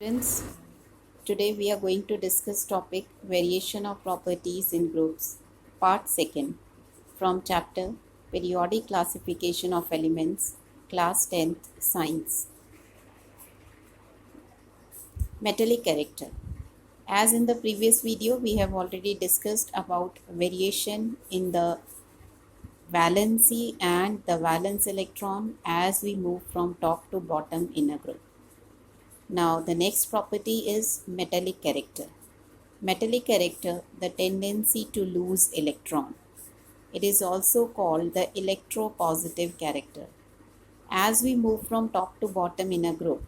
Students, today we are going to discuss topic variation of properties in groups, part 2nd, from chapter Periodic Classification of Elements, class 10th, Science. Metallic character. As in the previous video, we have already discussed about variation in the valency and the valence electron as we move from top to bottom in a group. Now the next property is metallic character. Metallic character, the tendency to lose electron. It is also called the electropositive character. As we move from top to bottom in a group,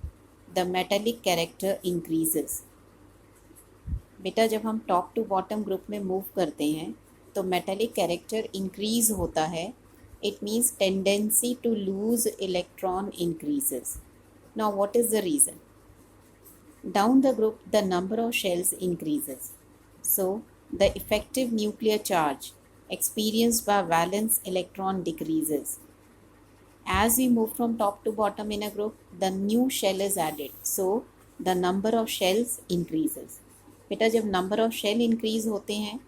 the metallic character increases. बेटा जब हम top to bottom group में move करते हैं तो metallic character increase होता है. It means tendency to lose electron increases. Now what is the reason? Down the group, the number of shells increases. So, the effective nuclear charge experienced by valence electron decreases. As we move from top to bottom in a group, the new shell is added. So, the number of shells increases. बेटा जब number of shell increase होते हैं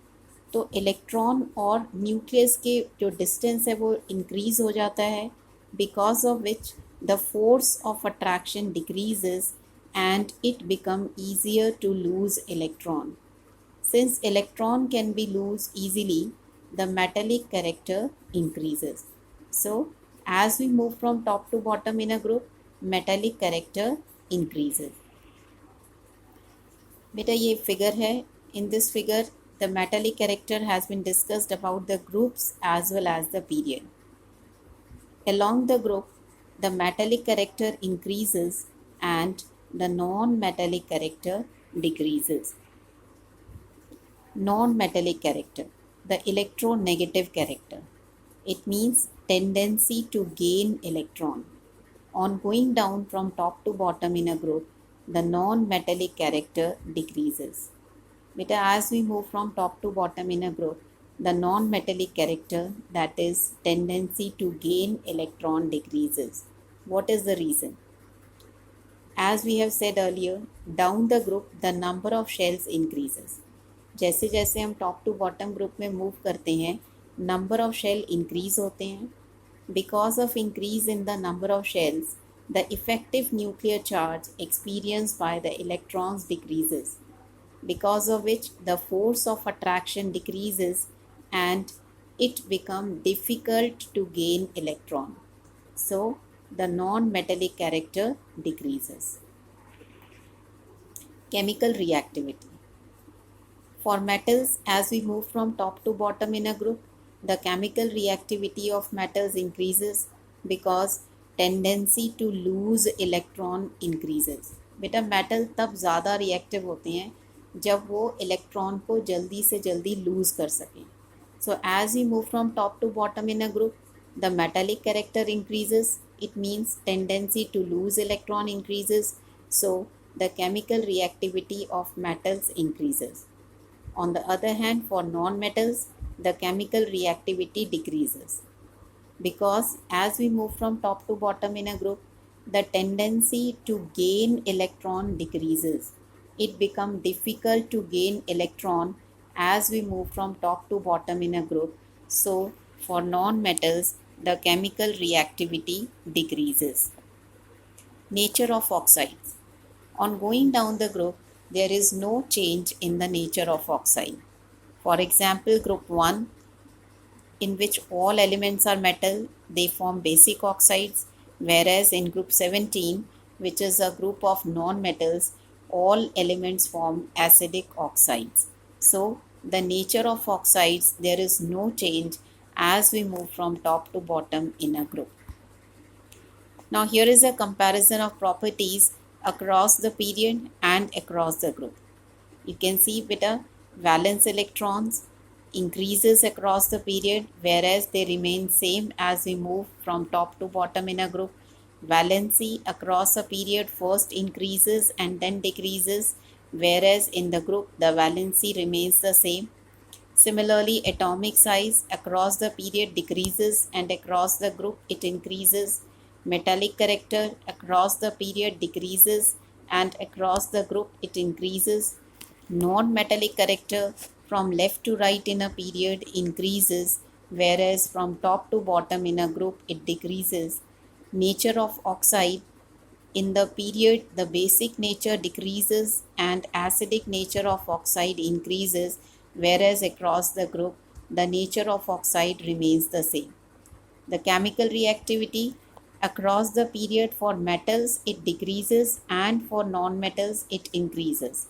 तो electron और nucleus के जो distance है वो इंक्रीज हो जाता है, because of which the force of attraction decreases and it become easier to lose electron. Since electron can be lost easily, the metallic character increases. So, as we move from top to bottom in a group, metallic character increases. बेटा ये figure है. In this figure, the metallic character has been discussed about the groups as well as the period. Along the group, the metallic character increases and the non-metallic character decreases. Non-metallic character, the electronegative character. It means tendency to gain electron. On going down from top to bottom in a group, the non-metallic character decreases. Beta, as we move from top to bottom in a group, the non-metallic character, that is tendency to gain electron, decreases. What is the reason? As we have said earlier, down the group the number of shells increases. जैसे जैसे हम top to bottom group में move करते हैं number of shell increase होते हैं. Because of increase in the number of shells the effective nuclear charge experience by the electrons decreases, because of which the force of attraction decreases and it become difficult to gain electron. So the non-metallic character decreases. Chemical reactivity. For metals, as we move from top to bottom in a group, the chemical reactivity of metals increases because tendency to lose electron increases. बेटा metal तब ज़्यादा reactive होते हैं जब वो electron को जल्दी से जल्दी लूज़ कर सकें. So as we move from top to bottom in a group, the metallic character increases. It means tendency to lose electron increases. So the chemical reactivity of metals increases. On the other hand, for non-metals, the chemical reactivity decreases. Because as we move from top to bottom in a group, the tendency to gain electron decreases. It becomes difficult to gain electron as we move from top to bottom in a group. So for non-metals, the chemical reactivity decreases. Nature of oxides. On going down the group, there is no change in the nature of oxide. For example, group 1, in which all elements are metal, they form basic oxides, whereas in group 17, which is a group of non-metals, all elements form acidic oxides. So the nature of oxides, there is no change as we move from top to bottom in a group. Now here is a comparison of properties across the period and across the group. You can see beta valence electrons increases across the period, whereas they remain same as we move from top to bottom in a group. Valency across a period first increases and then decreases, whereas in the group the valency remains the same. Similarly, atomic size across the period decreases and across the group it increases. Metallic character across the period decreases and across the group it increases. Non-metallic character from left to right in a period increases, whereas from top to bottom in a group it decreases. Nature of oxide: in the period the basic nature decreases and acidic nature of oxide increases, whereas across the group the nature of oxide remains the same. The chemical reactivity: across the period for metals it decreases and for non-metals it increases.